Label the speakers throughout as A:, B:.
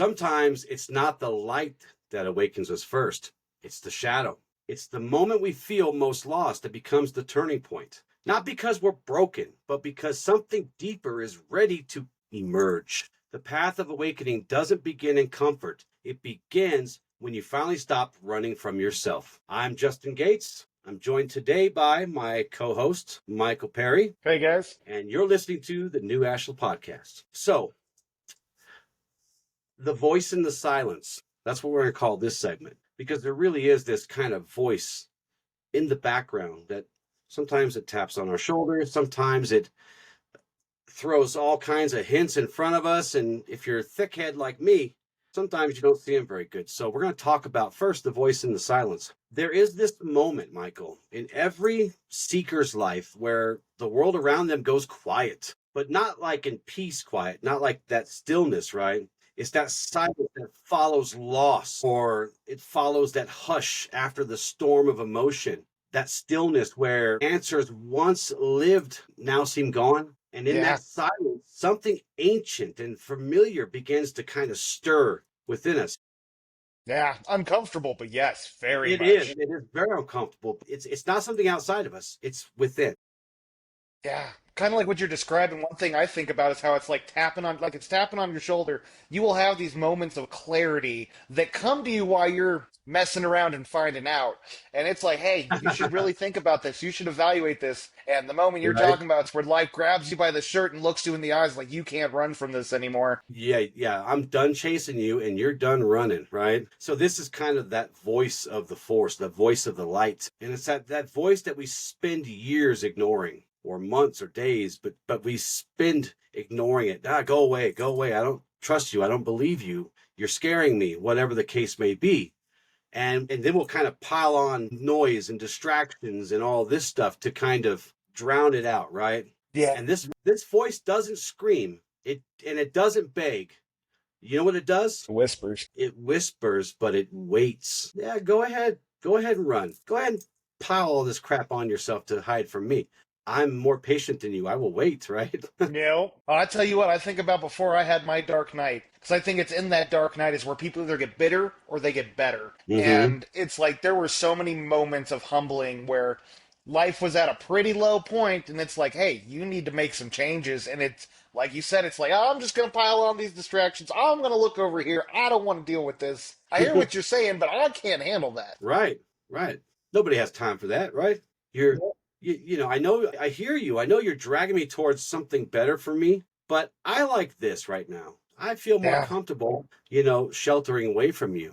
A: sometimes it's not the light that awakens us first. It's the shadow. It's the moment we feel most lost that becomes the turning point. Not because we're broken, but because something deeper is ready to emerge. The path of awakening doesn't begin in comfort. It begins when you finally stop running from yourself. I'm Justin Gates. I'm joined today by my co-host, Michael Perry.
B: Hey, guys.
A: And you're listening to the new Ashla Podcast. So, the voice in the silence. That's what we're going to call this segment. Because there really is this kind of voice in the background that sometimes it taps on our shoulders. Sometimes it throws all kinds of hints in front of us. And if you're a thickhead like me, sometimes you don't see them very good. So we're going to talk about first the voice in the silence. There is this moment, Michael, in every seeker's life where the world around them goes quiet, but not like in peace quiet, not like that stillness, right? It's that silence that follows loss, or it follows that hush after the storm of emotion, that stillness where answers once lived now seem gone. And in that silence, something ancient and familiar begins to kind of stir within us.
B: Yeah, uncomfortable, but yes, very much.
A: It is very uncomfortable. It's not something outside of us. It's within.
B: Yeah, kind of like what you're describing. One thing I think about is how it's like it's tapping on your shoulder. You will have these moments of clarity that come to you while you're messing around and finding out. And it's like, hey, you should really think about this. You should evaluate this. And the moment you're talking about, it's where life grabs you by the shirt and looks you in the eyes like you can't run from this anymore.
A: Yeah. I'm done chasing you and you're done running, right? So this is kind of that voice of the force, the voice of the light. And it's that voice that we spend years ignoring, or months or days, but we spend ignoring it. Go away. I don't trust you. I don't believe you. You're scaring me, whatever the case may be. And then we'll kind of pile on noise and distractions and all this stuff to kind of drown it out, right?
B: Yeah.
A: And this voice doesn't scream. It doesn't beg. You know what it does?
B: Whispers.
A: It whispers, but it waits. Yeah, go ahead. Go ahead and run. Go ahead and pile all this crap on yourself to hide from me. I'm more patient than you. I will wait, right?
B: I tell you what, I think about before I had my dark night. Because I think it's in that dark night is where people either get bitter or they get better. Mm-hmm. And it's like there were so many moments of humbling where life was at a pretty low point, and it's like, hey, you need to make some changes. And it's like you said, it's like, oh, I'm just going to pile on these distractions. I'm going to look over here. I don't want to deal with this. I hear what you're saying, but I can't handle that.
A: Right. Nobody has time for that, right? I hear you. I know you're dragging me towards something better for me, but I like this right now. I feel more comfortable, sheltering away from you.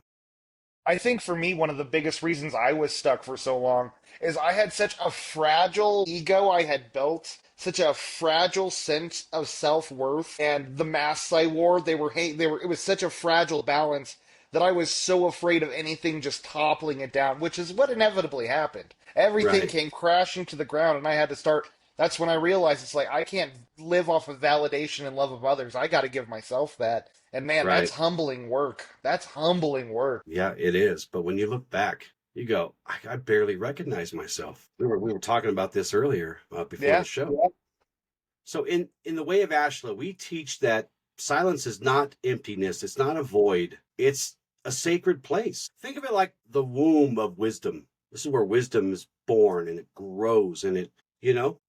B: I think for me, one of the biggest reasons I was stuck for so long is I had such a fragile ego I had built, such a fragile sense of self-worth, and the masks I wore, it was such a fragile balance that I was so afraid of anything just toppling it down, which is what inevitably happened. Everything came crashing to the ground, and I had to start. That's when I realized it's like I can't live off of validation and love of others. I got to give myself that. And man, that's humbling work. That's humbling work.
A: Yeah, it is. But when you look back, you go, I barely recognize myself. We were talking about this earlier before the show. Yeah. So in the way of Ashla, we teach that silence is not emptiness. It's not a void. It's a sacred place. Think of it like the womb of wisdom. This is where wisdom is born and it grows and it,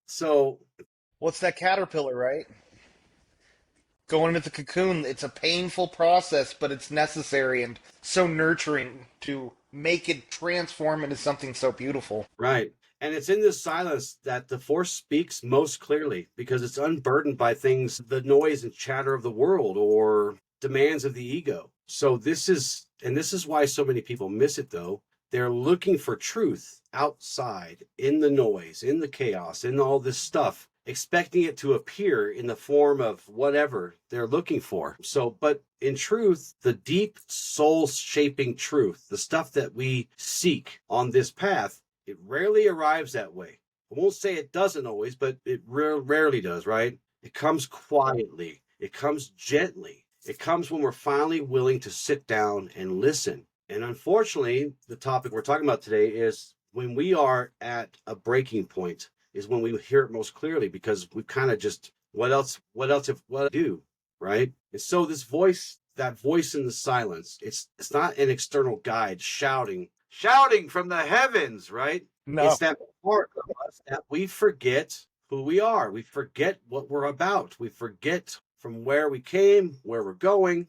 A: so.
B: Well, it's that caterpillar, right? Going into the cocoon, it's a painful process, but it's necessary and so nurturing to make it transform into something so beautiful.
A: Right. And it's in this silence that the force speaks most clearly because it's unburdened by things, the noise and chatter of the world or demands of the ego. So this is why so many people miss it, though. They're looking for truth outside, in the noise, in the chaos, in all this stuff, expecting it to appear in the form of whatever they're looking for. So, but in truth, the deep soul-shaping truth, the stuff that we seek on this path, it rarely arrives that way. I won't say it doesn't always, but it rarely does, right? It comes quietly. It comes gently. It comes when we're finally willing to sit down and listen. And unfortunately, the topic we're talking about today is when we are at a breaking point is when we hear it most clearly because we kind of just, what else do, right? And so this voice that voice in the silence. It's not an external guide shouting from the heavens, right?
B: No.
A: It's that part of us that we forget who we are. We forget what we're about. We forget from where we came, where we're going.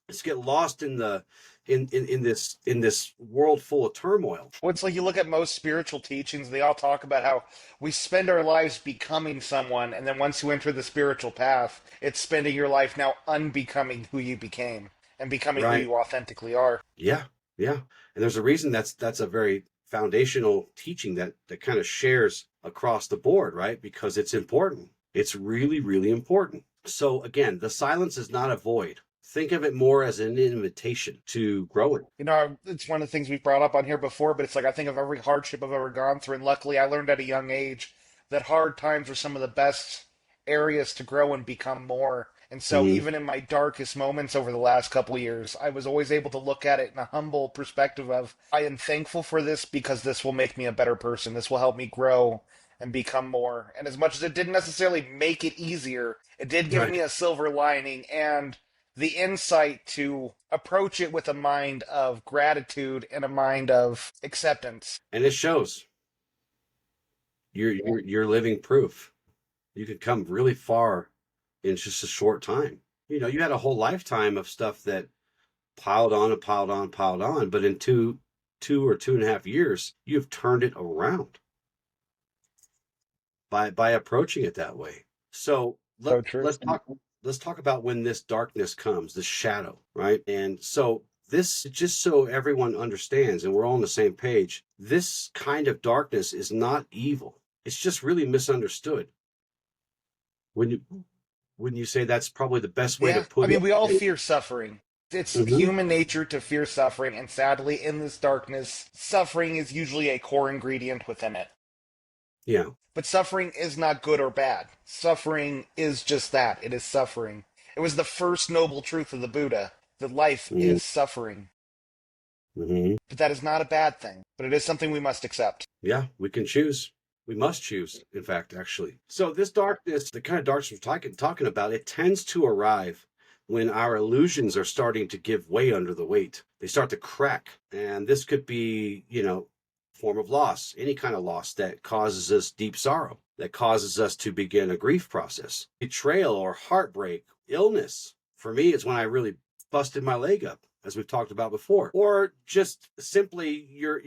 A: Let's get lost in the in this world full of turmoil.
B: Well, it's like you look at most spiritual teachings, they all talk about how we spend our lives becoming someone, and then once you enter the spiritual path, it's spending your life now unbecoming who you became and becoming who
A: Right.
B: you authentically are.
A: Yeah. Yeah. And there's a reason that's a very foundational teaching that kind of shares across the board, right? Because it's important. It's really, really important. So again, the silence is not a void. Think of it more as an invitation to growing.
B: You know, it's one of the things we've brought up on here before, but it's like I think of every hardship I've ever gone through, and luckily I learned at a young age that hard times are some of the best areas to grow and become more. And so
A: Hmm.
B: even in my darkest moments over the last couple of years, I was always able to look at it in a humble perspective of I am thankful for this because this will make me a better person. This will help me grow and become more. And as much as it didn't necessarily make it easier, it did give
A: Right.
B: me a silver lining and the insight to approach it with a mind of gratitude and a mind of acceptance.
A: And it shows. You're living proof. You could come really far in just a short time. You had a whole lifetime of stuff that piled on and piled on, piled on, but in two or 2.5 years, you've turned it around by approaching it that way. So
B: So true.
A: let's talk about when this darkness comes, this shadow, right? And so this, just so everyone understands and we're all on the same page, this kind of darkness is not evil. It's just really misunderstood. When you when you say that's probably the best way to
B: Yeah, I
A: put
B: mean, we all
A: it.
B: fear suffering. It's
A: Mhm.
B: human nature to fear suffering, and sadly, in this darkness, suffering is usually a core ingredient within it.
A: Yeah.
B: But suffering is not good or bad. Suffering is just that. It is suffering. It was the first noble truth of the Buddha that life
A: Mhm.
B: is suffering.
A: Mhm.
B: But that is not a bad thing, but it is something we must accept.
A: Yeah, we can choose. We must choose, in fact, actually. So this darkness, the kind of darkness we're talking about, it tends to arrive when our illusions are starting to give way under the weight. They start to crack. And this could be, form of loss, any kind of loss that causes us deep sorrow, that causes us to begin a grief process. Betrayal or heartbreak, illness. For me, it's when I really busted my leg up, as we've talked about before, or just simply your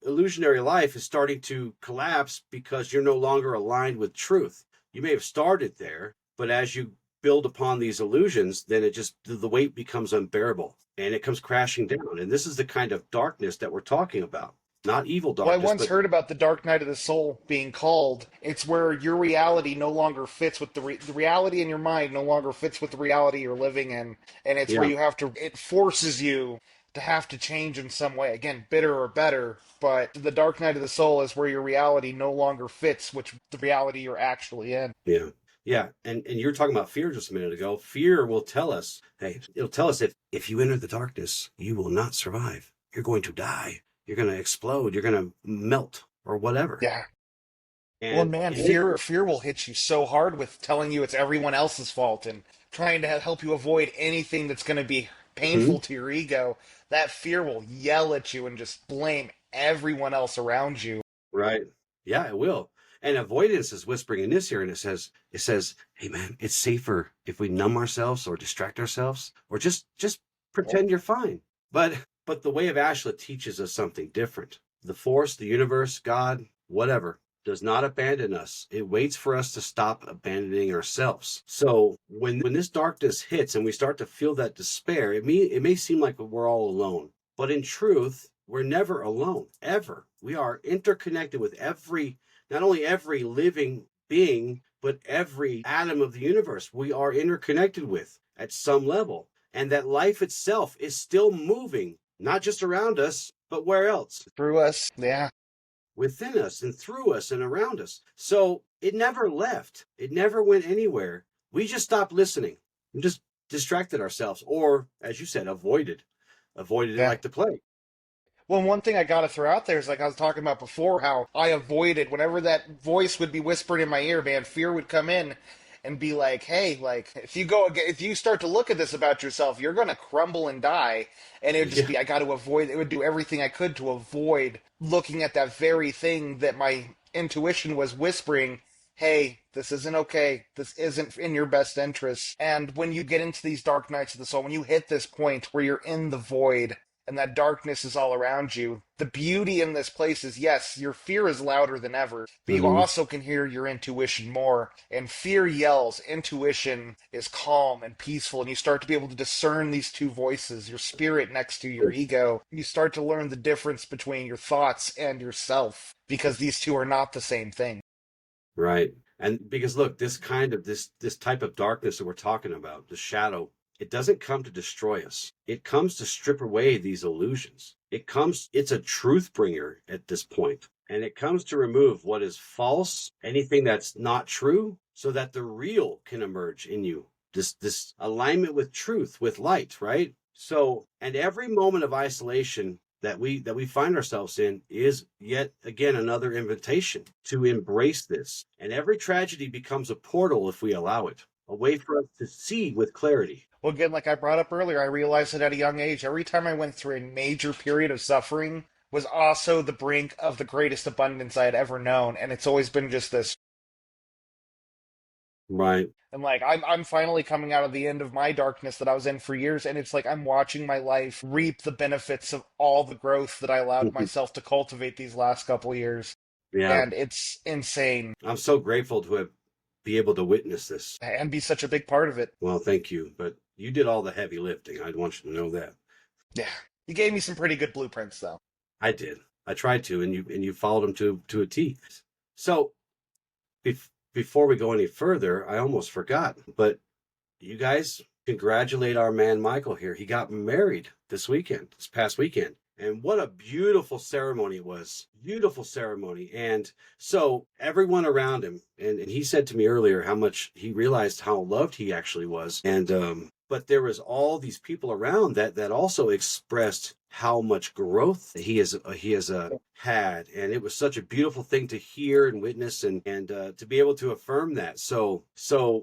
A: illusionary life is starting to collapse because you're no longer aligned with truth. You may have started there, but as you build upon these illusions, then it just the weight becomes unbearable and it comes crashing down. And this is the kind of darkness that we're talking about. Not evil
B: Well, I
A: darkness,
B: once
A: but
B: heard about the dark night of the soul being called. It's where your reality no longer fits with the reality in your mind no longer fits with the reality you're living in, and it's where
A: yeah,
B: you have to. It forces you to have to change in some way. Again, bitter or better, but the dark night of the soul is where your reality no longer fits with the reality you're actually in.
A: yeah. Yeah, and you were talking about fear just a minute ago. Fear will tell us, hey, it'll tell us if you enter the darkness, you will not survive. You're going to die. You're going to explode. You're going to melt or whatever.
B: Yeah. Well,
A: And
B: man,
A: it,
B: fear will hit you so hard with telling you it's everyone else's fault and trying to help you avoid anything that's going to be
A: mhm,
B: painful to your ego. That fear will yell at you and just blame everyone else around you.
A: right, yeah, it will. And avoidance is whispering in this here, and it says, hey man, it's safer if we numb ourselves or distract ourselves or just pretend you're fine. But the way of Ashla teaches us something different. The force, the universe, God, whatever, does not abandon us. It waits for us to stop abandoning ourselves. So when this darkness hits and we start to feel that despair, it may seem like we're all alone. But in truth, we're never alone, ever. We are interconnected with not only every living being, but every atom of the universe we are interconnected with at some level. And that life itself is still moving, not just around us, but where else?
B: Through us. Yeah.
A: Within us and through us and around us. So it never left. It never went anywhere. We just stopped listening. We just distracted ourselves, or as you said, avoided it
B: Yeah.
A: like the plague.
B: Well, one thing I got to throw out there is like I was talking about before, how I avoided whenever that voice would be whispered in my ear, man, fear would come in. and be like, hey, like if you start to look at this about yourself, you're gonna crumble and die. And it would just
A: Yeah.
B: be, I got to avoid. It would do everything I could to avoid looking at that very thing that my intuition was whispering, hey, this isn't okay. This isn't in your best interest. And when you get into these dark nights of the soul, when you hit this point where you're in the void and that darkness is all around you, the beauty in this place is, yes, your fear is louder than ever, but you
A: Hmm.
B: also can hear your intuition more. And fear yells, intuition is calm and peaceful, and you start to be able to discern these two voices, your spirit next to your ego. You start to learn the difference between your thoughts and yourself, because these two are not the same thing.
A: Right. And because look, this type of darkness that we're talking about, the shadow, it doesn't come to destroy us. It comes to strip away these illusions. It's a truth bringer at this point. And it comes to remove what is false, anything that's not true, so that the real can emerge in you. This alignment with truth, with light, right? So, and every moment of isolation that we find ourselves in is yet again another invitation to embrace this. And every tragedy becomes a portal if we allow it, a way for us to see with clarity.
B: Well, again, like I brought up earlier, I realized that at a young age, every time I went through a major period of suffering was also the brink of the greatest abundance I had ever known. And it's always been just this.
A: Right.
B: And like I'm finally coming out of the end of my darkness that I was in for years, and it's like I'm watching my life reap the benefits of all the growth that I allowed myself to cultivate these last couple years.
A: Yeah.
B: And it's insane
A: I'm so grateful to be able to witness this.
B: and be such a big part of it.
A: Well, thank you. But you did all the heavy lifting. I want you to know that.
B: Yeah. You gave me some pretty good blueprints though.
A: I did. I tried to, and you followed them to a T. So before we go any further, I almost forgot, but you guys congratulate our man Michael here. He got married this past weekend. And what a beautiful ceremony it was. Beautiful ceremony. And so everyone around him, and he said to me earlier how much he realized how loved he actually was. And but there was all these people around that also expressed how much growth he has had, and it was such a beautiful thing to hear and witness, and to be able to affirm that. So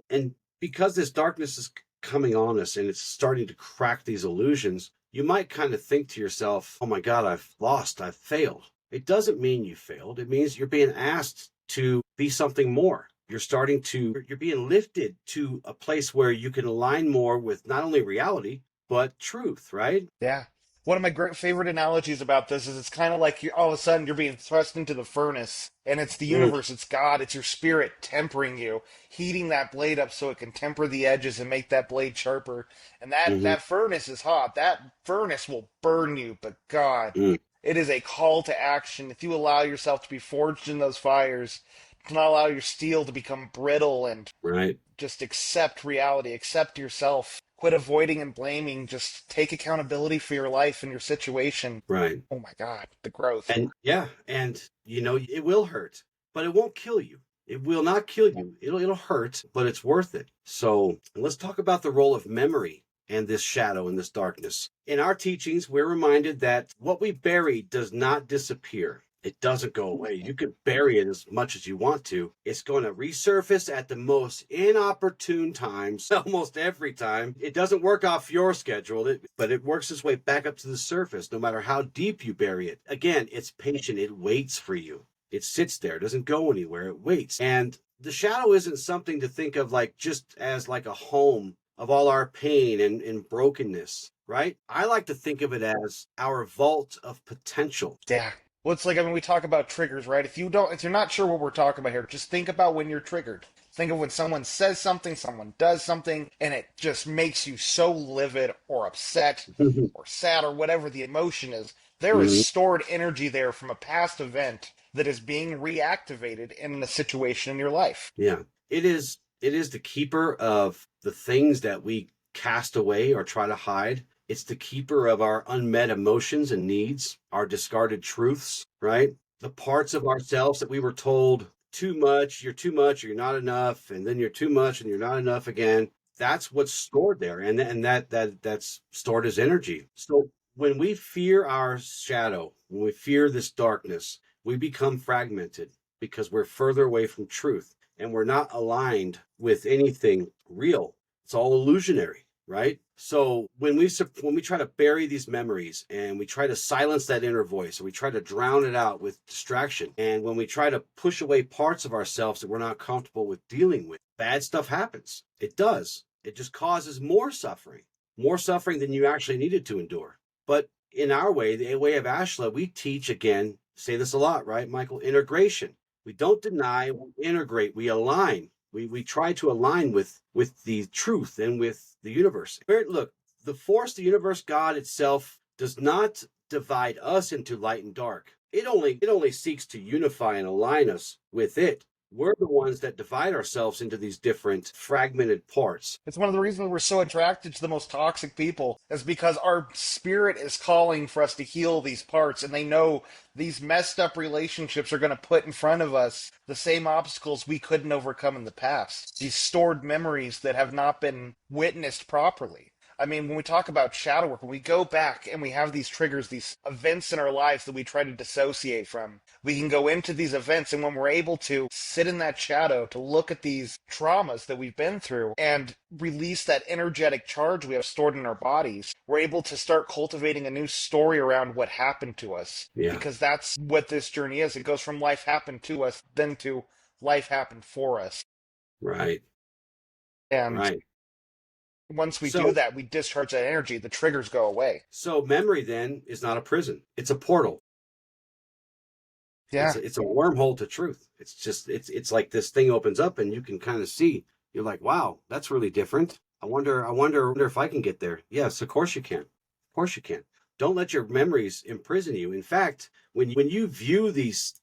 A: and because this darkness is coming on us and it's starting to crack these illusions, you might kind of think to yourself, oh my God, I've failed. It doesn't mean you failed. It means you're being asked to be something more. You're being lifted to a place where you can align more with not only reality, but truth, right?
B: Yeah. One of my great favorite analogies about this is it's kind of like all of a sudden you're being thrust into the furnace, and it's the
A: Mm,
B: universe, it's God, it's your spirit tempering you, heating that blade up so it can temper the edges and make that blade sharper. And
A: hmm
B: that furnace is hot. That furnace will burn you, but God,
A: mm,
B: it is a call to action. If you allow yourself to be forged in those fires, do not allow your steel to become brittle, and
A: right,
B: just accept reality, accept yourself. Quit avoiding and blaming. Just take accountability for your life and your situation.
A: right.
B: Oh my God, the growth.
A: And yeah, and it will hurt, but it won't kill you. It will not kill you. It'll hurt, but it's worth it. So let's talk about the role of memory and this shadow and this darkness. In our teachings, we're reminded that what we bury does not disappear. It doesn't go away. You can bury it as much as you want to. It's going to resurface at the most inopportune times, almost every time. It doesn't work off your schedule, but it works its way back up to the surface, no matter how deep you bury it. Again, it's patient. It waits for you. It sits there, it doesn't go anywhere. It waits. And the shadow isn't something to think of like just as like a home of all our pain and brokenness, right? I like to think of it as our vault of potential.
B: Yeah. Well, it's like, I mean, we talk about triggers, right? If you're not sure what we're talking about here, just think about when you're triggered. Think of when someone says something, someone does something, and it just makes you so livid or upset or sad or whatever the emotion is. There is
A: Mhm.
B: stored energy there from a past event that is being reactivated in a situation in your life.
A: Yeah. It is the keeper of the things that we cast away or try to hide. It's the keeper of our unmet emotions and needs, our discarded truths, right? The parts of ourselves that we were told too much, you're not enough, and then you're too much and you're not enough again. That's what's stored there. And that's stored as energy. So when we fear our shadow, when we fear this darkness, we become fragmented because we're further away from truth. and we're not aligned with anything real. It's all illusionary, right? So when we try to bury these memories and we try to silence that inner voice, or we try to drown it out with distraction, and when we try to push away parts of ourselves that we're not comfortable with dealing with, bad stuff happens. It does. It just causes more suffering than you actually needed to endure. But in our way, the way of Ashla, we teach, again, say this a lot, right, Michael? Integration. We don't deny, we integrate, we align. We try to align with the truth and with the universe. Look, the force, the universe, God itself does not divide us into light and dark. It only seeks to unify and align us with it. We're the ones that divide ourselves into these different fragmented parts.
B: It's one of the reasons we're so attracted to the most toxic people, is because our spirit is calling for us to heal these parts, and they know these messed up relationships are going to put in front of us the same obstacles we couldn't overcome in the past. These stored memories that have not been witnessed properly. I mean, when we talk about shadow work, when we go back and we have these triggers, these events in our lives that we try to dissociate from, we can go into these events, and when we're able to sit in that shadow, to look at these traumas that we've been through and release that energetic charge we have stored in our bodies, we're able to start cultivating a new story around what happened to us.
A: Yeah.
B: Because that's what this journey is. It goes from life happened to us, then to life happened for us.
A: Right.
B: And
A: right.
B: Once we do that, we discharge that energy, the triggers go away.
A: So memory then is not a prison. It's a portal.
B: Yeah.
A: It's a wormhole to truth. It's just, it's like this thing opens up and you can kind of see, you're like, wow, that's really different. I wonder if I can get there. Yes, of course you can. Of course you can. Don't let your memories imprison you. In fact, when you view these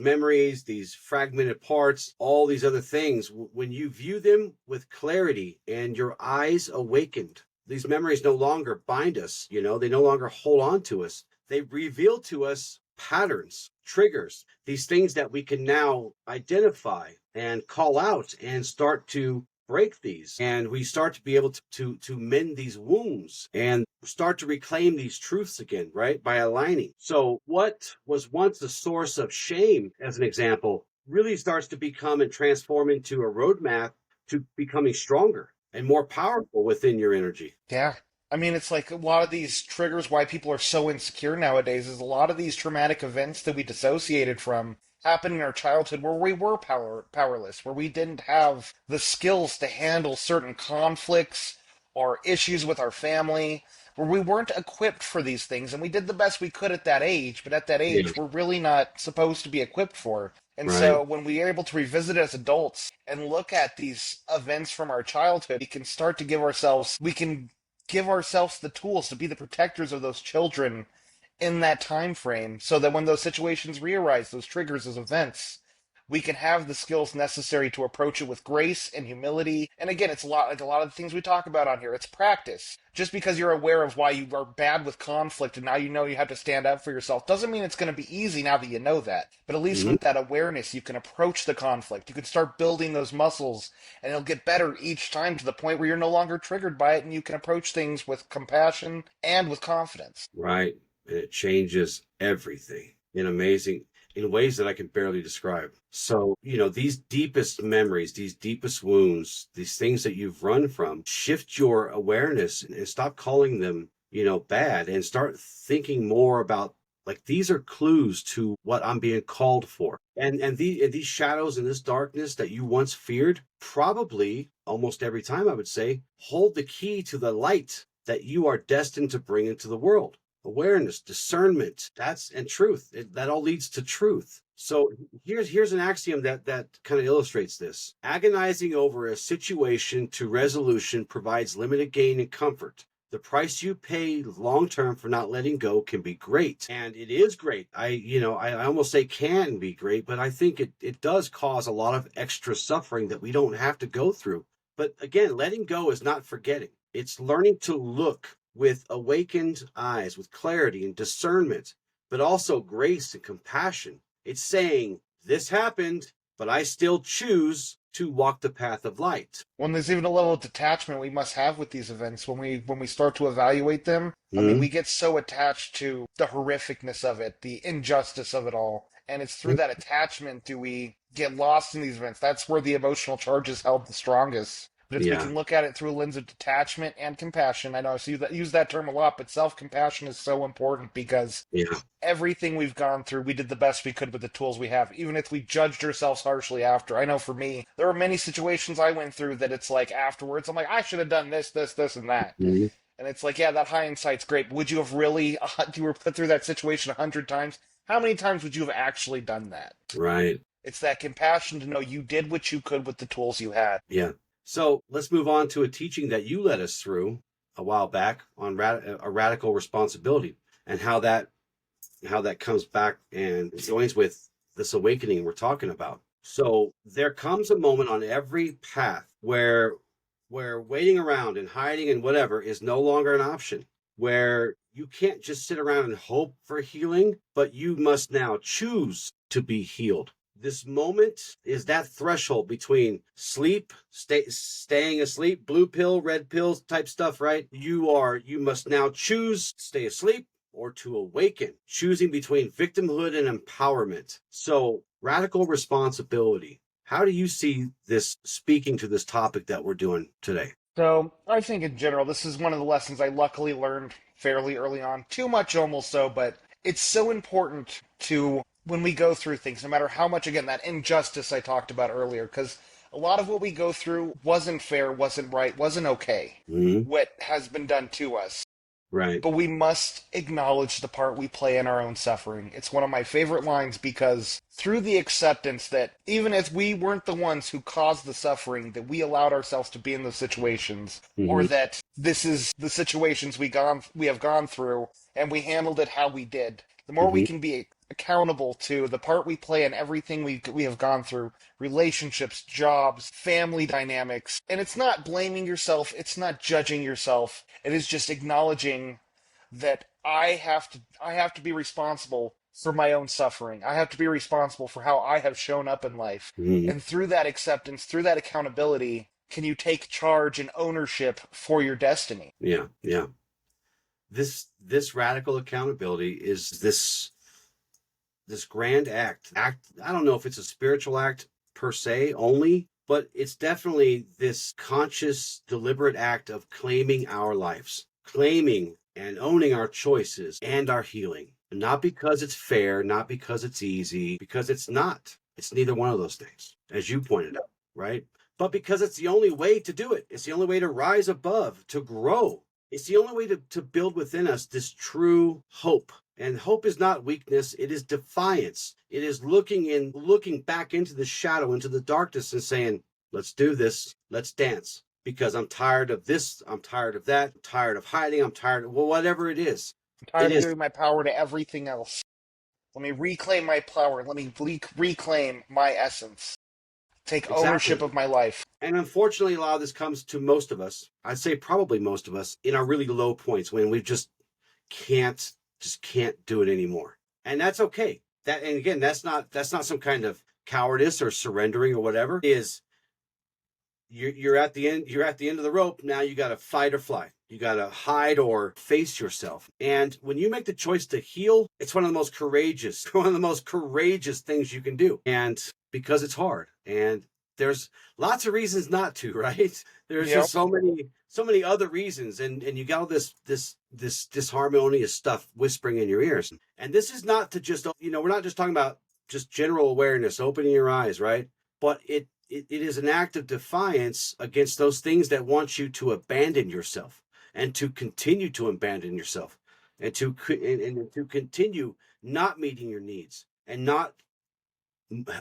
A: memories, these fragmented parts, all these other things, when you view them with clarity and your eyes awakened, these memories no longer bind us, they no longer hold on to us. They reveal to us patterns, triggers, these things that we can now identify and call out and start to break these, and we start to be able to mend these wounds and start to reclaim these truths again, right, by aligning. So what was once a source of shame, as an example, really starts to become and transform into a roadmap to becoming stronger and more powerful within your energy.
B: Yeah. I mean, it's like a lot of these triggers why people are so insecure nowadays is a lot of these traumatic events that we dissociated from happened in our childhood where we were powerless, where we didn't have the skills to handle certain conflicts or issues with our family, where we weren't equipped for these things, and we did the best we could at that age, but at that age, we're really not supposed to be equipped for. And so when we are able to revisit as adults and look at these events from our childhood, we can start to give ourselves the tools to be the protectors of those children in that time frame, so that when those situations re-arise, those triggers, those events, we can have the skills necessary to approach it with grace and humility. And again, it's a lot of the things we talk about on here. It's practice. Just because you're aware of why you are bad with conflict and now you know you have to stand up for yourself doesn't mean it's going to be easy now that you know that. But at least with that awareness, you can approach the conflict. You can start building those muscles, and it'll get better each time to the point where you're no longer triggered by it, and you can approach things with compassion and with confidence.
A: Right. And it changes everything in ways that I can barely describe. So, these deepest memories, these deepest wounds, these things that you've run from, shift your awareness and stop calling them, bad, and start thinking more about, like, these are clues to what I'm being called for. And these shadows and this darkness that you once feared, probably almost every time, I would say, hold the key to the light that you are destined to bring into the world. Awareness, discernment, and truth. That all leads to truth. So here's an axiom that kind of illustrates this. Agonizing over a situation to resolution provides limited gain and comfort. The price you pay long-term for not letting go can be great. And it is great. I almost say can be great, but I think it does cause a lot of extra suffering that we don't have to go through. But again, letting go is not forgetting. It's learning to look with awakened eyes, with clarity and discernment, but also grace and compassion. It's saying, this happened, but I still choose to walk the path of light.
B: When there's even a level of detachment we must have with these events when we start to evaluate them. I mean,
A: Mm-hmm.
B: we get so attached to the horrificness of it, the injustice of it all, and it's through that attachment do we get lost in these events. That's where the emotional charge is held the strongest. But if we
A: Yeah.
B: can look at it through a lens of detachment and compassion, I know I use that term a lot, but self-compassion is so important because
A: Yeah.
B: everything we've gone through, we did the best we could with the tools we have, even if we judged ourselves harshly after. I know for me, there are many situations I went through that it's like afterwards, I'm like, I should have done this, this, this, and that.
A: Mhm.
B: And it's like, yeah, that hindsight's great, but would you have really, you were put through that situation 100 times? How many times would you have actually done that?
A: Right.
B: It's that compassion to know you did what you could with the tools you had.
A: Yeah. So let's move on to a teaching that you led us through a while back on a radical responsibility, and how that comes back and joins with this awakening we're talking about. So there comes a moment on every path where waiting around and hiding and whatever is no longer an option, where you can't just sit around and hope for healing, but you must now choose to be healed. This moment is that threshold between sleep, staying asleep, blue pill, red pills type stuff, right? You must now choose to stay asleep or to awaken, choosing between victimhood and empowerment. So radical responsibility. How do you see this speaking to this topic that we're doing today?
B: So I think in general, this is one of the lessons I luckily learned fairly early on. Too much almost so, but it's so important to, when we go through things, no matter how much, again, that injustice I talked about earlier, because a lot of what we go through wasn't fair, wasn't right, wasn't okay,
A: Mm-hmm.
B: what has been done to us.
A: Right.
B: But we must acknowledge the part we play in our own suffering. It's one of my favorite lines because through the acceptance that even if we weren't the ones who caused the suffering, that we allowed ourselves to be in those situations, or
A: Mm-hmm.
B: that this is the situations we have gone through, and we handled it how we did, the more we
A: Mm-hmm.
B: can be accountable to the part we play in everything we have gone through, relationships, jobs, family dynamics. And it's not blaming yourself, it's not judging yourself. It is just acknowledging that I have to be responsible for my own suffering. I have to be responsible for how I have shown up in life.
A: Mm-hmm.
B: And through that acceptance, through that accountability, can you take charge and ownership for your destiny?
A: Yeah. Yeah. This radical accountability is this grand act. I don't know if it's a spiritual act per se only, but it's definitely this conscious, deliberate act of claiming our lives, claiming and owning our choices and our healing. Not because it's fair, not because it's easy, because it's not. It's neither one of those things, as you pointed out, right? But because it's the only way to do it. It's the only way to rise above, to grow. It's the only way to build within us this true hope. And hope is not weakness, it is defiance. It is looking back into the shadow, into the darkness, and saying, let's do this, let's dance. Because I'm tired of this, I'm tired of that, I'm tired of hiding, I'm tired of, well, whatever it is.
B: I'm
A: It
B: tired of
A: is
B: giving my power to everything else. Let me reclaim my power. Let me reclaim my essence. Take ownership
A: exactly.
B: of my life.
A: And unfortunately, a lot of this comes to most of us. I'd say probably most of us in our really low points when we can't can't do it anymore. And that's okay. That, and again, that's not some kind of cowardice or surrendering or whatever. It is you're at the end, you're at the end of the rope. Now you got to fight or fly. You got to hide or face yourself. And when you make the choice to heal, it's one of the most courageous, one of the most courageous things you can do. And because it's hard, and there's lots of reasons not to, right? There's
B: Yep.
A: just so many other reasons. And you got all this disharmonious stuff whispering in your ears. And this is not to just, we're not just talking about just general awareness, opening your eyes, right? But it is an act of defiance against those things that want you to abandon yourself and to continue to abandon yourself and to continue not meeting your needs and not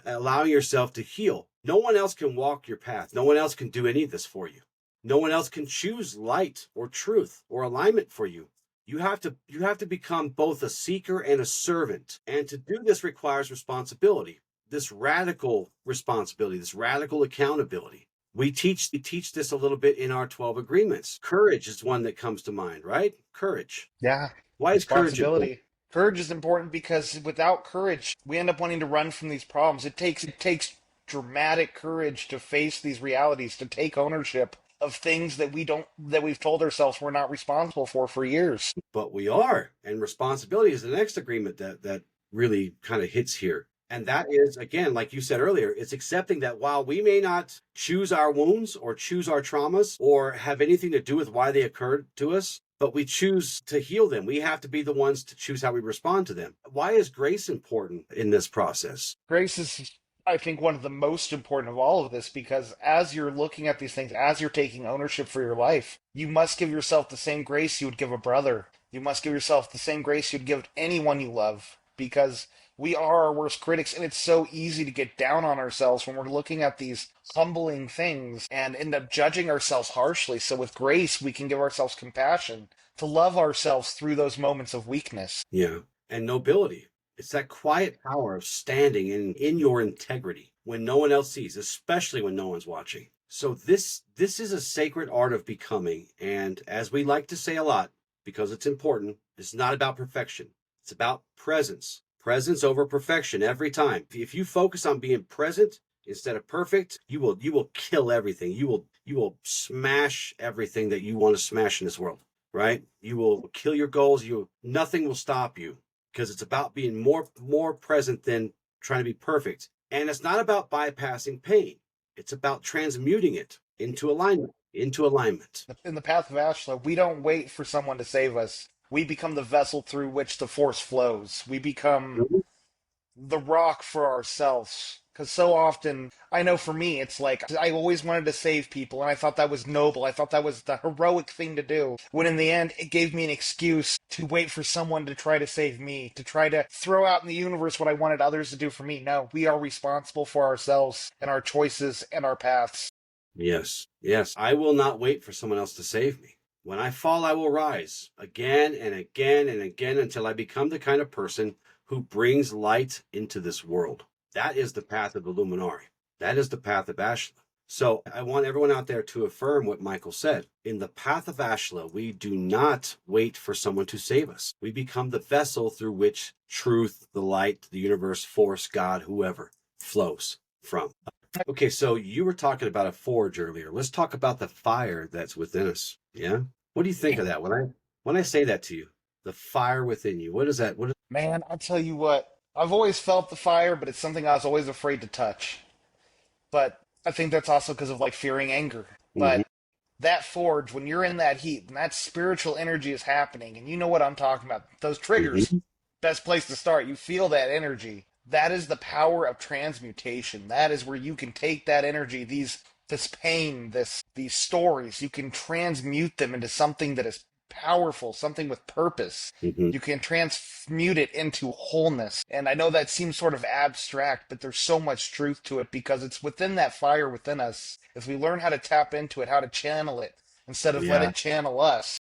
A: allowing yourself to heal. No one else can walk your path. No one else can do any of this for you. No one else can choose light or truth or alignment for you. You have to become both a seeker and a servant. And to do this requires responsibility. This radical responsibility, this radical accountability. We teach this a little bit in our 12 agreements. Courage is one that comes to mind, right? Courage.
B: Yeah.
A: Why is courage important?
B: Responsibility. Courage is important because without courage, we end up wanting to run from these problems. It takes dramatic courage to face these realities, to take ownership of things that we've told ourselves we're not responsible for years.
A: But we are. And responsibility is the next agreement that really kind of hits here. And that is, again, like you said earlier, it's accepting that while we may not choose our wounds or choose our traumas or have anything to do with why they occurred to us, but we choose to heal them. We have to be the ones to choose how we respond to them. Why is grace important in this process?
B: Grace is, I think, one of the most important of all of this, because as you're looking at these things, as you're taking ownership for your life, you must give yourself the same grace you would give a brother. You must give yourself the same grace you'd give anyone you love, because we are our worst critics, and it's so easy to get down on ourselves when we're looking at these humbling things and end up judging ourselves harshly. So with grace, we can give ourselves compassion to love ourselves through those moments of weakness.
A: Yeah. And nobility. It's that quiet power of standing in your integrity when no one else sees, especially when no one's watching. So this is a sacred art of becoming. And as we like to say a lot, because it's important, it's not about perfection. It's about presence. Presence over perfection every time. If you focus on being present instead of perfect, you will kill everything. You will smash everything that you want to smash in this world, right? You will kill your goals. Nothing will stop you, because it's about being more present than trying to be perfect. And it's not about bypassing pain. It's about transmuting it into alignment. In
B: the path of Ashla, we don't wait for someone to save us. We become the vessel through which the force flows. We become the rock for ourselves. Because so often, I know for me, it's like, I always wanted to save people, and I thought that was noble. I thought that was the heroic thing to do. When in the end, it gave me an excuse to wait for someone to try to save me, to try to throw out in the universe what I wanted others to do for me. No, we are responsible for ourselves and our choices and our paths.
A: Yes. I will not wait for someone else to save me. When I fall, I will rise again and again and again until I become the kind of person who brings light into this world. That is the path of the Luminari. That is the path of Ashla. So I want everyone out there to affirm what Michael said. In the path of Ashla, we do not wait for someone to save us. We become the vessel through which truth, the light, the universe, force, God, whoever flows from. Okay, so you were talking about a forge earlier. Let's talk about the fire that's within us. Yeah? What do you think of that? When I say that to you, the fire within you, what is that?
B: Man, I'll tell you what, I've always felt the fire, but it's something I was always afraid to touch. But I think that's also because of like fearing anger.
A: Mhm.
B: But that forge, when you're in that heat and that spiritual energy is happening, and you know what I'm talking about, those triggers,
A: Mhm.
B: best place to start. You feel that energy. That is the power of transmutation. That is where you can take that energy, this pain, these stories, you can transmute them into something that is powerful, something with purpose.
A: Mhm.
B: You can transmute it into wholeness. And I know that seems sort of abstract, but there's so much truth to it, because it's within that fire within us. If we learn how to tap into it, how to channel it, instead of let
A: Yeah.
B: it channel us,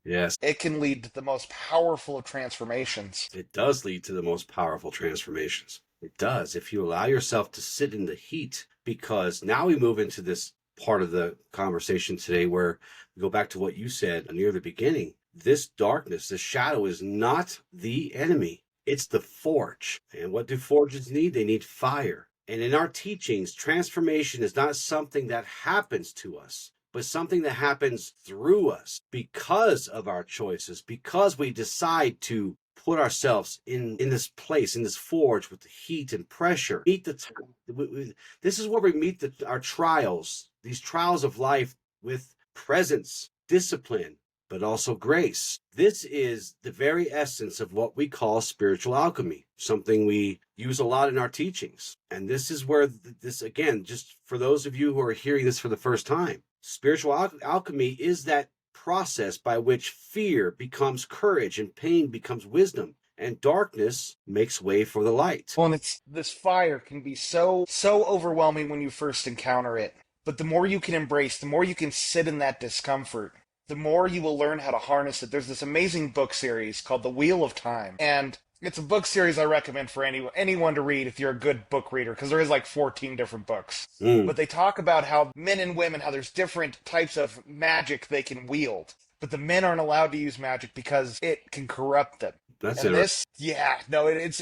A: Yes.
B: it can lead to the most powerful of transformations.
A: It does lead to the most powerful transformations. It does, if you allow yourself to sit in the heat, because now we move into this part of the conversation today where we go back to what you said near the beginning. This darkness, this shadow is not the enemy. It's the forge. And what do forges need? They need fire. And in our teachings, transformation is not something that happens to us, but something that happens through us because of our choices, because we decide to put ourselves in this place, in this forge with the heat and pressure. This is where we meet our trials, these trials of life, with presence, discipline, but also grace. This is the very essence of what we call spiritual alchemy, something we use a lot in our teachings. And this is where this, again, just for those of you who are hearing this for the first time, spiritual alchemy is that process by which fear becomes courage and pain becomes wisdom and darkness makes way for the light.
B: Well, and this fire can be so overwhelming when you first encounter it. But the more you can embrace, the more you can sit in that discomfort, the more you will learn how to harness it. There's this amazing book series called The Wheel of Time, and it's a book series I recommend for anyone to read if you're a good book reader, because there is like 14 different books. But they talk about how men and women, how there's different types of magic they can wield. But the men aren't allowed to use magic because it can corrupt them.
A: That's
B: And
A: interesting.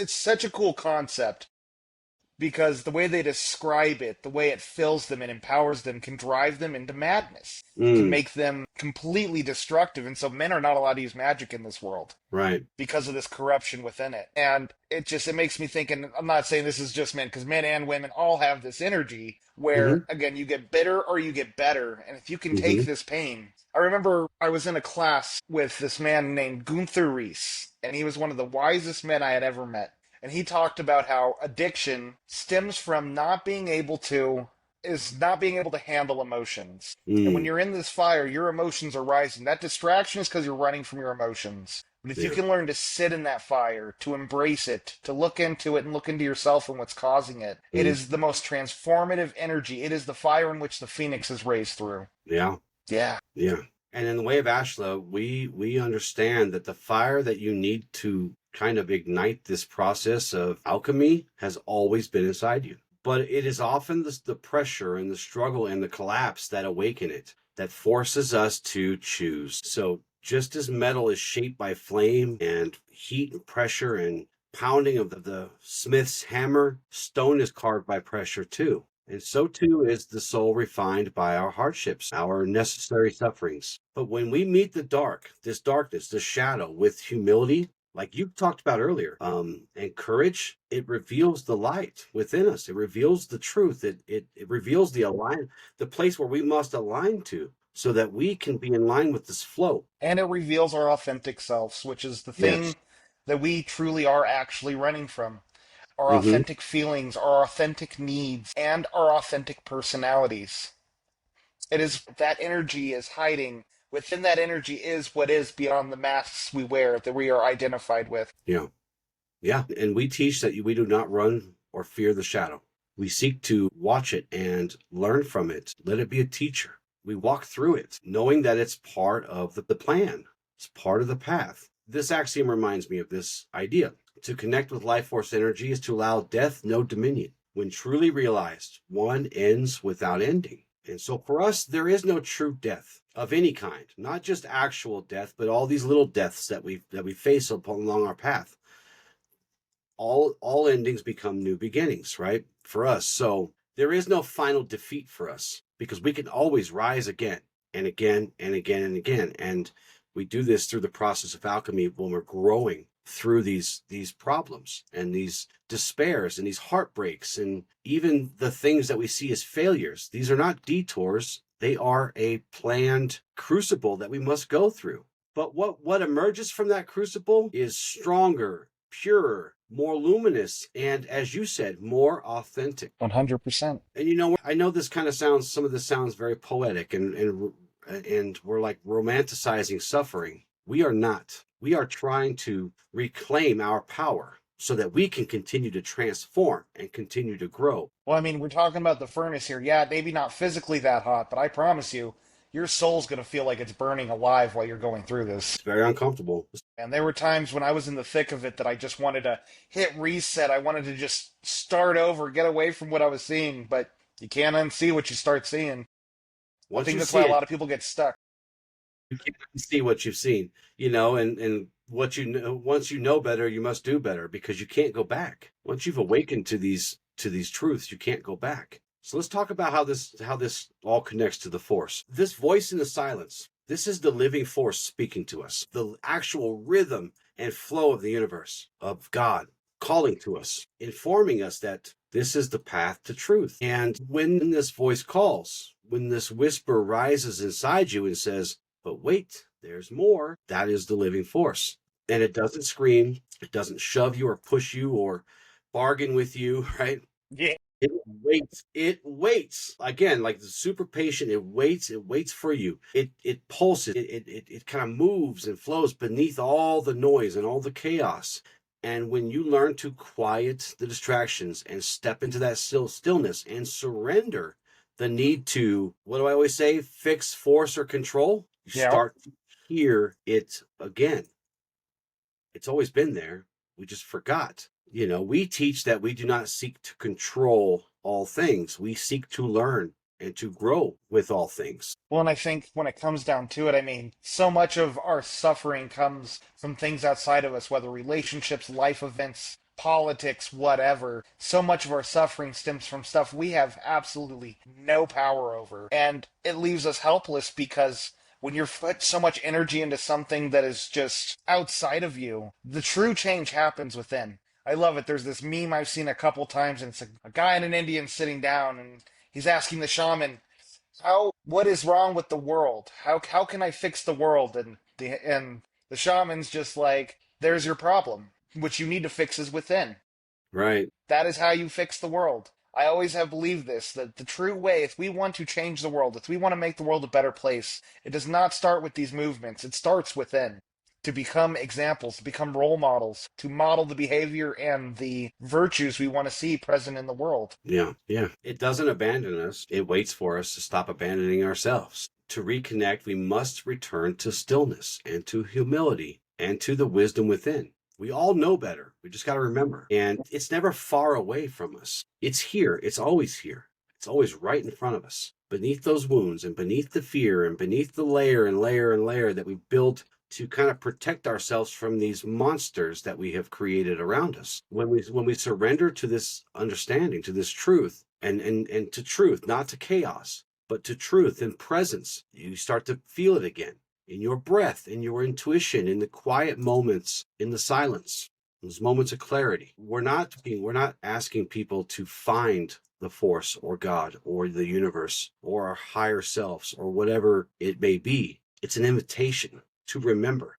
B: it's such a cool concept. because the way they describe it, the way it fills them and empowers them, can drive them into madness, can
A: Mm,
B: make them completely destructive. And so men are not allowed to use magic in this world
A: right.
B: because of this corruption within it. And it makes me think, and I'm not saying this is just men, because men and women all have this energy where,
A: Mm-hmm.
B: again, you get bitter or you get better. And if you can take
A: Mm-hmm.
B: this pain, I remember I was in a class with this man named Gunther Reese, and he was one of the wisest men I had ever met. And he talked about how addiction stems from not being able to handle emotions. And when
A: Mm,
B: you're in this fire, your emotions are rising. That distraction is because you're running from your emotions. But if you
A: yeah.
B: can learn to sit in that fire, to embrace it, to look into it and look into yourself and what's causing it, it
A: Mm,
B: is the most transformative energy. It is the fire in which the phoenix is raised through.
A: yeah.
B: Yeah.
A: Yeah. And in the way of Ashla, we understand that the fire that you need to kind of ignite this process of alchemy has always been inside you. But it is often the pressure and the struggle and the collapse that awaken it, that forces us to choose. So just as metal is shaped by flame and heat and pressure and pounding of the smith's hammer, stone is carved by pressure too. And so too is the soul refined by our hardships, our necessary sufferings. But when we meet the dark, this darkness, this shadow, with humility, like you talked about earlier, and courage, it reveals the light within us. It reveals the truth. It reveals the place where we must align to, so that we can be in line with this flow.
B: And it reveals our authentic selves, which is the
A: Yes.
B: thing that we truly are actually running from. Our
A: Mm-hmm.
B: authentic feelings, our authentic needs, and our authentic personalities. It is that energy is hiding. Within that energy is what is beyond the masks we wear that we are identified with.
A: Yeah. Yeah. And we teach that we do not run or fear the shadow. We seek to watch it and learn from it. Let it be a teacher. We walk through it, knowing that it's part of the plan, it's part of the path. This axiom reminds me of this idea. To connect with life force energy is to allow death no dominion. When truly realized, one ends without ending. And so for us, there is no true death of any kind, not just actual death, but all these little deaths that we face along our path. All endings become new beginnings, right? For us. So there is no final defeat for us, because we can always rise again and again and again and again. And we do this through the process of alchemy when we're growing through these problems and these despairs and these heartbreaks and even the things that we see as failures. These are not detours. They are a planned crucible that we must go through. But what emerges from that crucible is stronger, purer, more luminous, and as you said, more authentic.
B: 100%.
A: And I know some of this sounds very poetic, and we're like romanticizing suffering. We are not. We are trying to reclaim our power so that we can continue to transform and continue to grow.
B: Well, I mean, we're talking about the furnace here. Yeah, maybe not physically that hot, but I promise you, your soul's going to feel like it's burning alive while you're going through this.
A: It's very uncomfortable.
B: And there were times when I was in the thick of it that I just wanted to hit reset. I wanted to just start over, get away from what I was seeing, but you can't unsee what you start seeing. I
A: Once
B: think
A: you
B: that's why
A: see
B: a
A: it,
B: lot of people get stuck.
A: you can't see what you've seen, and what you know. Once you know better, you must do better, because you can't go back. Once you've awakened to these truths, you can't go back. So let's talk about how this all connects to the force. This voice in the silence, this is the living force speaking to us, the actual rhythm and flow of the universe, of God calling to us, informing us that this is the path to truth. And when this voice calls, when this whisper rises inside you and says, but wait, there's more, that is the living force. And it doesn't scream, it doesn't shove you or push you or bargain with you, right?
B: Yeah.
A: It waits. It waits. Again, like the super patient, it waits for you. It pulses, it kind of moves and flows beneath all the noise and all the chaos. And when you learn to quiet the distractions and step into that stillness and surrender the need to, what do I always say, fix, force, or control, you
B: Yeah.
A: start to hear it again. It's always been there. We just forgot. We teach that we do not seek to control all things. We seek to learn and to grow with all things.
B: Well, and I think when it comes down to it, I mean, so much of our suffering comes from things outside of us, whether relationships, life events, politics, whatever. So much of our suffering stems from stuff we have absolutely no power over. And it leaves us helpless because when you're put so much energy into something that is just outside of you, the true change happens within. I love it. There's this meme I've seen a couple times, and it's a guy and an Indian sitting down, and he's asking the shaman, what is wrong with the world? How can I fix the world? And the shaman's just like, there's your problem. What you need to fix is within.
A: Right.
B: That is how you fix the world. I always have believed this, that the true way, if we want to change the world, if we want to make the world a better place, it does not start with these movements. It starts within. To become examples, to become role models, to model the behavior and the virtues we want to see present in the world.
A: Yeah. Yeah. It doesn't abandon us. It waits for us to stop abandoning ourselves. To reconnect, we must return to stillness and to humility and to the wisdom within. We all know better. We just got to remember. And it's never far away from us. It's here. It's always here. It's always right in front of us. Beneath those wounds and beneath the fear and beneath the layer and layer and layer that we build to kind of protect ourselves from these monsters that we have created around us. When we surrender to this understanding, to this truth, and to truth, not to chaos, but to truth and presence, you start to feel it again in your breath, in your intuition, in the quiet moments, in the silence, those moments of clarity. We're not asking people to find the force or God or the universe or our higher selves or whatever it may be. It's an invitation to remember,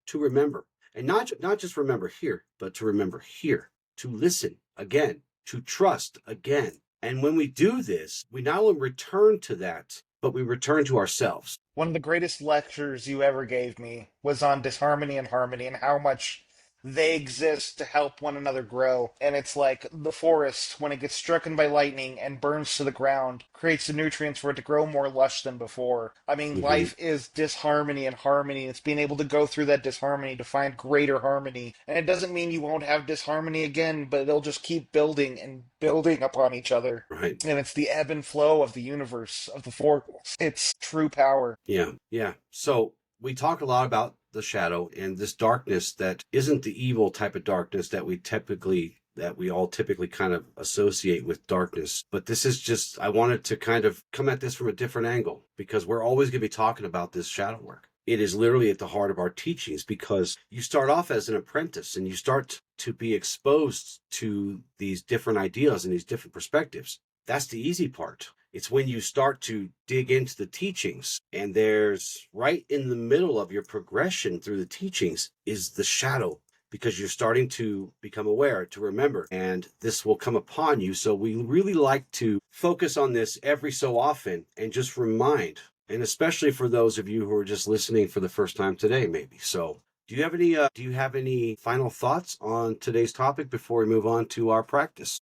A: and not just remember here, but to remember here, to listen again, to trust again. And when we do this, we not only return to that, but we return to ourselves.
B: One of the greatest lectures you ever gave me was on disharmony and harmony and how much they exist to help one another grow. And it's like the forest, when it gets struck by lightning and burns to the ground, creates the nutrients for it to grow more lush than before. I mean, life is disharmony and harmony. It's being able to go through that disharmony to find greater harmony. And it doesn't mean you won't have disharmony again, but it'll just keep building and building upon each other.
A: Right.
B: And it's the ebb and flow of the universe, of the force. It's true power.
A: Yeah. Yeah. So we talk a lot about the shadow and this darkness that isn't the evil type of darkness that we all typically kind of associate with darkness. But this is just, I wanted to kind of come at this from a different angle because we're always going to be talking about this shadow work. It is literally at the heart of our teachings because you start off as an apprentice and you start to be exposed to these different ideas and these different perspectives. That's the easy part. It's when you start to dig into the teachings and there's right in the middle of your progression through the teachings is the shadow, because you're starting to become aware, to remember, and this will come upon you. So we really like to focus on this every so often and just remind, and especially for those of you who are just listening for the first time today, maybe. So do you have any final thoughts on today's topic before we move on to our practice?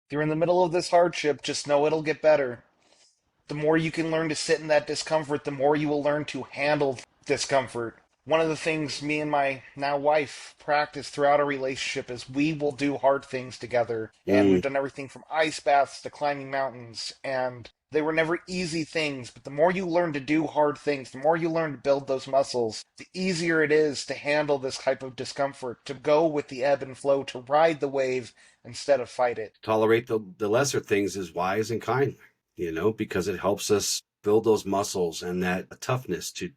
B: If you're in the middle of this hardship, just know it'll get better. The more you can learn to sit in that discomfort, the more you will learn to handle discomfort. One of the things me and my now wife practice throughout our relationship is we will do hard things together. And we've done everything from ice baths to climbing mountains. And they were never easy things, but the more you learn to do hard things, the more you learn to build those muscles, the easier it is to handle this type of discomfort, to go with the ebb and flow, to ride the wave instead of fight it.
A: Tolerate the lesser things is wise and kind, because it helps us build those muscles and that toughness to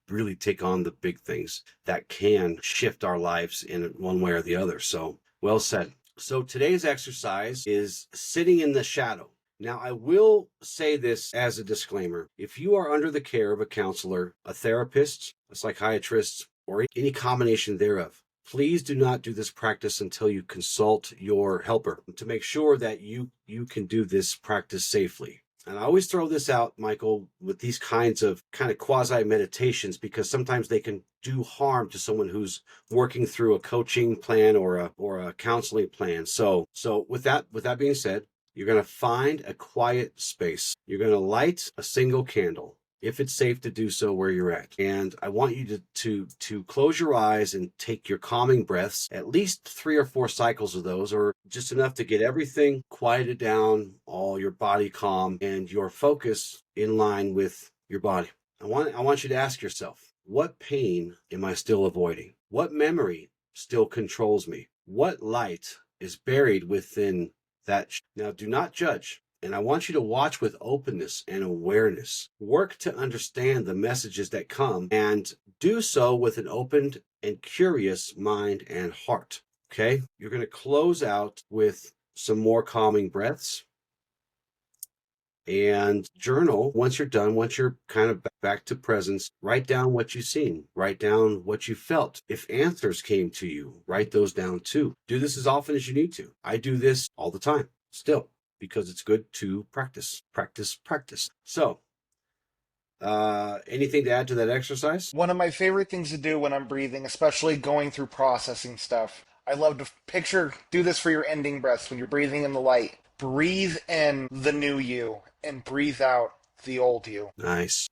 A: really take on the big things that can shift our lives in one way or the other. So well said. So today's exercise is sitting in the shadow. Now, I will say this as a disclaimer. If you are under the care of a counselor, a therapist, a psychiatrist, or any combination thereof, please do not do this practice until you consult your helper to make sure that you can do this practice safely. And I always throw this out, Michael, with these kind of quasi meditations, because sometimes they can do harm to someone who's working through a coaching plan or a counseling plan. So with that being said, you're going to find a quiet space. You're going to light a single candle, if it's safe to do so where you're at. And I want you to close your eyes and take your calming breaths, at least 3 or 4 cycles of those, or just enough to get everything quieted down, all your body calm, and your focus in line with your body. I want you to ask yourself, what pain am I still avoiding? What memory still controls me? What light is buried within that? Now, do not judge. And I want you to watch with openness and awareness. Work to understand the messages that come and do so with an open and curious mind and heart. Okay? You're going to close out with some more calming breaths and journal. Once you're done, once you're kind of back to presence, write down what you've seen, write down what you felt. If answers came to you, write those down too. Do this as often as you need to. I do this all the time still, because it's good to practice. So, anything to add to that exercise?
B: One of my favorite things to do when I'm breathing, especially going through processing stuff, I love to do this for your ending breaths when you're breathing in the light. Breathe in the new you and breathe out the old you.
A: Nice.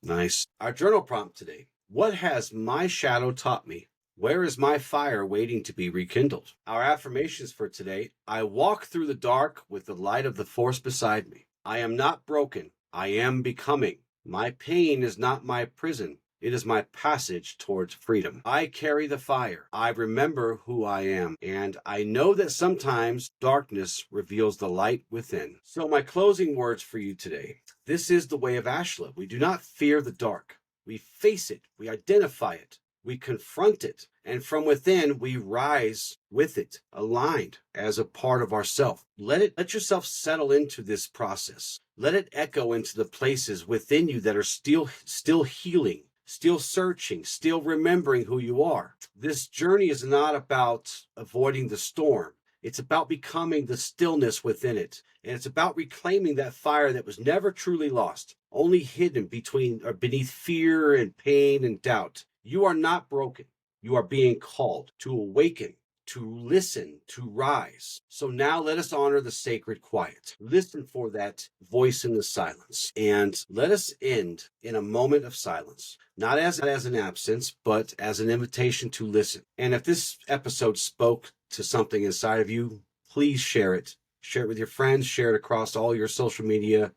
A: Our journal prompt today: what has my shadow taught me? Where is my fire waiting to be rekindled? Our affirmations for today: I walk through the dark with the light of the force beside me. I am not broken. I am becoming. My pain is not my prison. It is my passage towards freedom. I carry the fire. I remember who I am. And I know that sometimes darkness reveals the light within. So my closing words for you today: this is the way of Ashla. We do not fear the dark. We face it. We identify it. We confront it. And from within, we rise with it, aligned as a part of ourself. Let yourself settle into this process. Let it echo into the places within you that are still healing, still searching, still remembering who you are. This journey is not about avoiding the storm. It's about becoming the stillness within it. And it's about reclaiming that fire that was never truly lost, only hidden beneath fear and pain and doubt. You are not broken. You are being called to awaken, to listen, to rise. So now let us honor the sacred quiet. Listen for that voice in the silence. And let us end in a moment of silence, not as an absence, but as an invitation to listen. And if this episode spoke to something inside of you, please share it. Share it with your friends. Share it across all your social media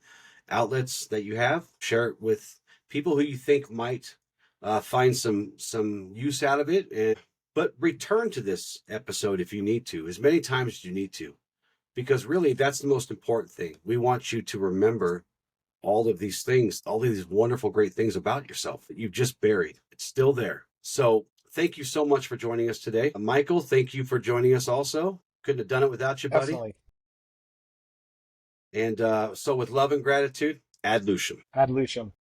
A: outlets that you have. Share it with people who you think might find some use out of it. But return to this episode if you need to, as many times as you need to, because really that's the most important thing. We want you to remember all of these things, all of these wonderful, great things about yourself that you've just buried. It's still there. So thank you so much for joining us today. Michael, thank you for joining us also. Couldn't have done it without you, buddy.
B: Definitely.
A: And so with love and gratitude, ad lucem.
B: Ad lucem.